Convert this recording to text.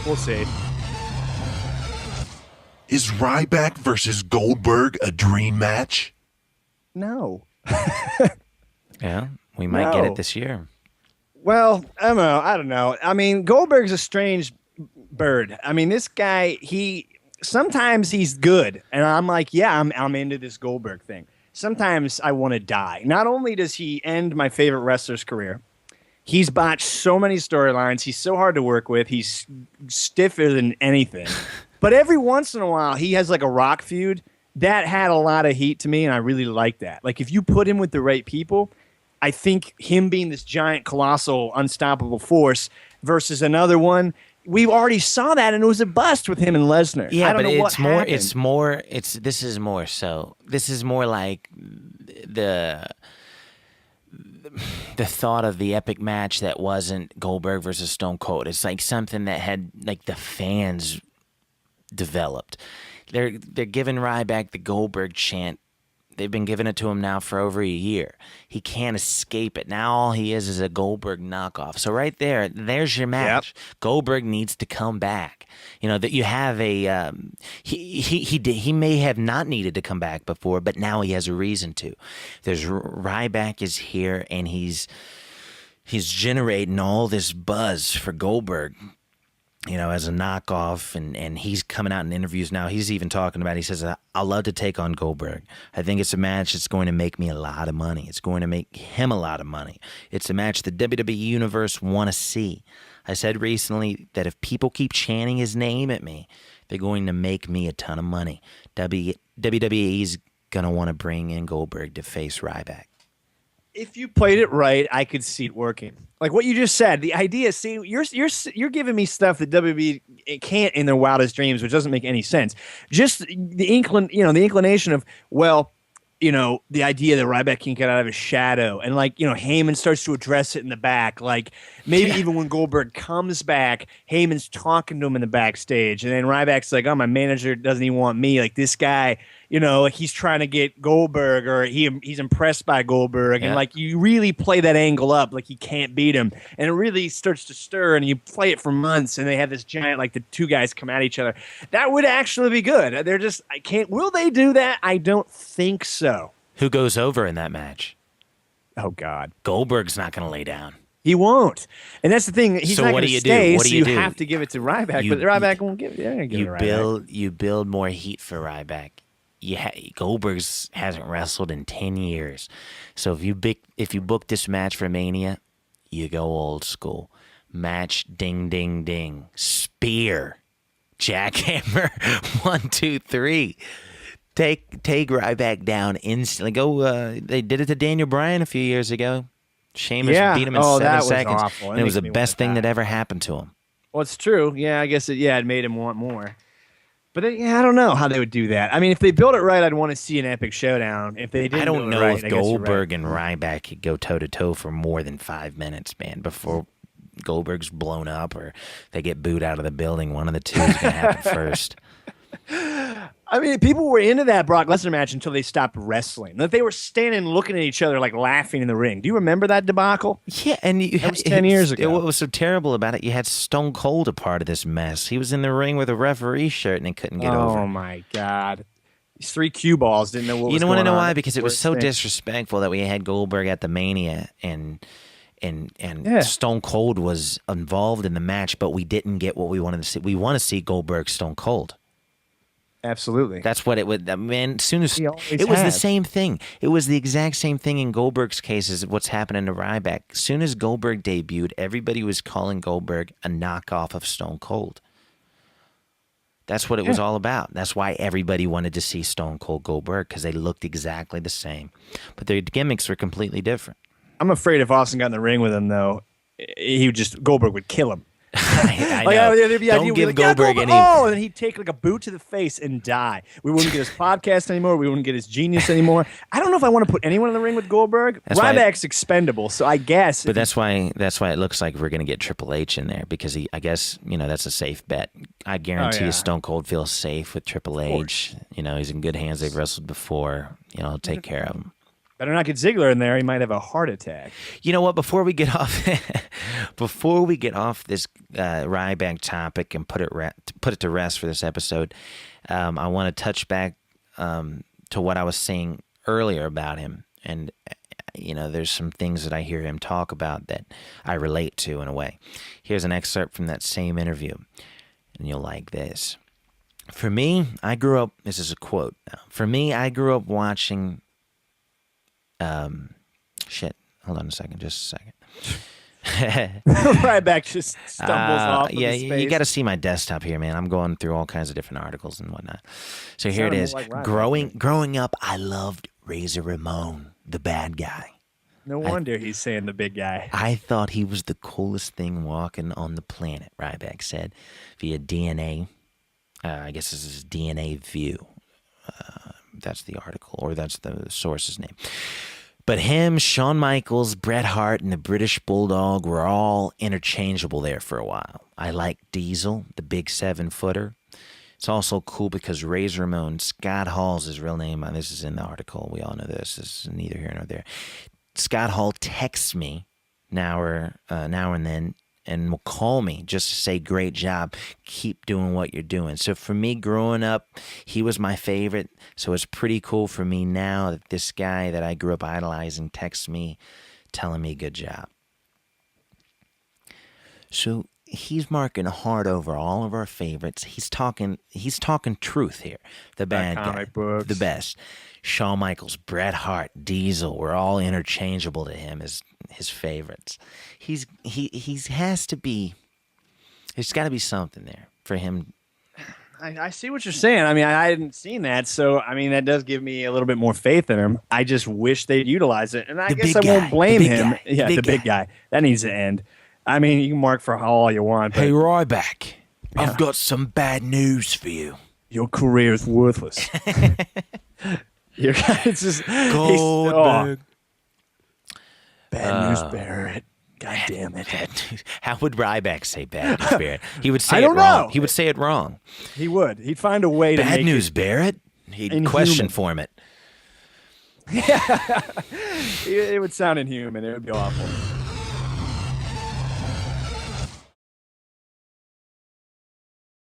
We'll see. Is Ryback versus Goldberg a dream match? No. Yeah, we might get it this year. Well, I don't know. I mean, Goldberg's a strange bird. I mean, this guy, sometimes he's good, and I'm like, yeah, I'm into this Goldberg thing. Sometimes I want to die. Not only does he end my favorite wrestler's career, he's botched so many storylines. He's so hard to work with. He's stiffer than anything. But every once in a while, he has like a Rock feud that had a lot of heat to me, and I really like that. Like, if you put him with the right people, I think him being this giant, colossal, unstoppable force versus another one, we already saw that, and it was a bust with him and Lesnar. Yeah, I don't but know it's what more. happened. It's more. This is more so. This is more like the thought of the epic match that wasn't Goldberg versus Stone Cold. It's like something that had like the fans developed. They're giving Ryback the Goldberg chant. They've been giving it to him now for over a year. He can't escape it. Now all he is a Goldberg knockoff. So right there's your match. Yep. Goldberg needs to come back. You know that you have a he may have not needed to come back before, but now he has a reason to. There's Ryback is here, and he's generating all this buzz for Goldberg, you know, as a knockoff, and he's coming out in interviews now. He's even talking about, he says, I'll love to take on Goldberg. I think it's a match that's going to make me a lot of money. It's going to make him a lot of money. It's a match the WWE Universe want to see. I said recently that if people keep chanting his name at me, they're going to make me a ton of money. WWE's going to want to bring in Goldberg to face Ryback. If you played it right, I could see it working. Like what you just said, the idea. See, you're giving me stuff that WWE can't in their wildest dreams, which doesn't make any sense. Just the inclination of, well, you know, the idea that Ryback can't get out of his shadow, and like, you know, Heyman starts to address it in the back. Like maybe even when Goldberg comes back, Heyman's talking to him in the backstage, and then Ryback's like, "Oh, my manager doesn't even want me." Like this guy, you know, like he's trying to get Goldberg, or he's impressed by Goldberg, and like you really play that angle up, like he can't beat him, and it really starts to stir, and you play it for months, and they have this giant, like the two guys come at each other. That would actually be good. They're just, I can't. Will they do that? I don't think so. Who goes over in that match? Oh God, Goldberg's not going to lay down. He won't, and that's the thing. He's so not what going do to you stay. do? What do you so you do? have to give it to Ryback, but Ryback won't give it. You build more heat for Ryback. Goldberg's hasn't wrestled in 10 years. So if you book this match for Mania, you go old school. Match, ding, ding, ding. Spear. Jackhammer. 1, 2, 3. Take Ryback down instantly. They did it to Daniel Bryan a few years ago. Sheamus beat him in 7 seconds. Awful. And it was the best thing that ever happened to him. Well, it's true. Yeah, I guess it made him want more. But then, I don't know how they would do that. I mean, if they built it right, I'd want to see an epic showdown. If they didn't, I don't know right, if Goldberg and Ryback could go toe to toe for more than 5 minutes, man, before Goldberg's blown up or they get booed out of the building. One of the two is going to happen first. I mean, people were into that Brock Lesnar match until they stopped wrestling. Like, they were standing looking at each other, like laughing in the ring. Do you remember that debacle? Yeah, and that was 10 years ago. What was so terrible about it, you had Stone Cold a part of this mess. He was in the ring with a referee shirt and he couldn't get over. Oh, my God. These 3 cue balls didn't know what was going on. You don't want to know why? Because it was so disrespectful that we had Goldberg at the Mania and Stone Cold was involved in the match, but we didn't get what we wanted to see. We want to see Goldberg Stone Cold. Absolutely. That's what it would. I mean, as soon as it was has. the same thing. It was the exact same thing in Goldberg's case as what's happening to Ryback. As soon as Goldberg debuted, everybody was calling Goldberg a knockoff of Stone Cold. That's what it was all about. That's why everybody wanted to see Stone Cold Goldberg, because they looked exactly the same, but their gimmicks were completely different. I'm afraid if Austin got in the ring with him, though, Goldberg would kill him. I know. Don't give Goldberg any. Oh, and then he'd take like a boot to the face and die. We wouldn't get his podcast anymore. We wouldn't get his genius anymore. I don't know if I want to put anyone in the ring with Goldberg. Ryback's expendable, so I guess. But that's why it looks like we're going to get Triple H in there, because I guess that's a safe bet. I guarantee you Stone Cold feels safe with Triple H. He's in good hands. They've wrestled before. He'll take care of him. Better not get Ziggler in there. He might have a heart attack. You know what? Before we get off, this Ryback topic and put it to rest for this episode, I want to touch back to what I was saying earlier about him, and there's some things that I hear him talk about that I relate to in a way. Here's an excerpt from that same interview, and you'll like this. For me, I grew up. This is a quote. For me, I grew up watching. Hold on a second. Just a second. Ryback just stumbles off. Yeah, of his you got to see my desktop here, man. I'm going through all kinds of different articles and whatnot. So here it is. Like growing up, I loved Razor Ramon, the bad guy. No wonder he's saying the big guy. I thought he was the coolest thing walking on the planet, Ryback said, via DNA. I guess this is DNA View. That's the article, or that's the source's name. But him, Shawn Michaels, Bret Hart, and the British Bulldog were all interchangeable there for a while. I like Diesel, the big 7-footer. It's also cool because Razor Ramon, Scott Hall's his real name. This is in the article. We all know this. This is neither here nor there. Scott Hall texts me now and then and will call me just to say, great job, keep doing what you're doing. So for me, growing up, he was my favorite. So it's pretty cool for me now that this guy that I grew up idolizing texts me telling me good job. So he's marking hard over all of our favorites. He's talking truth here. The bad guy, books. The best. Shawn Michaels, Bret Hart, Diesel were all interchangeable to him as his favorites. He has to be. There's got to be something there for him. I see what you're saying. I mean, I hadn't seen that, so I mean that does give me a little bit more faith in him. I just wish they'd utilize it, and I guess I won't blame him. Yeah, the big guy. That needs to end. I mean, you can mark for all you want. But hey, Ryback, I've got some bad news for you. Your career is worthless. It's just Goldberg. Bad news, Barrett. God damn it. How would Ryback say bad news, Barrett? He would say I it don't wrong. know. He would say it wrong. He would. He'd find a way to bad make news, it Barrett? He'd inhuman. question form it. Yeah. It would sound inhuman. It would be awful.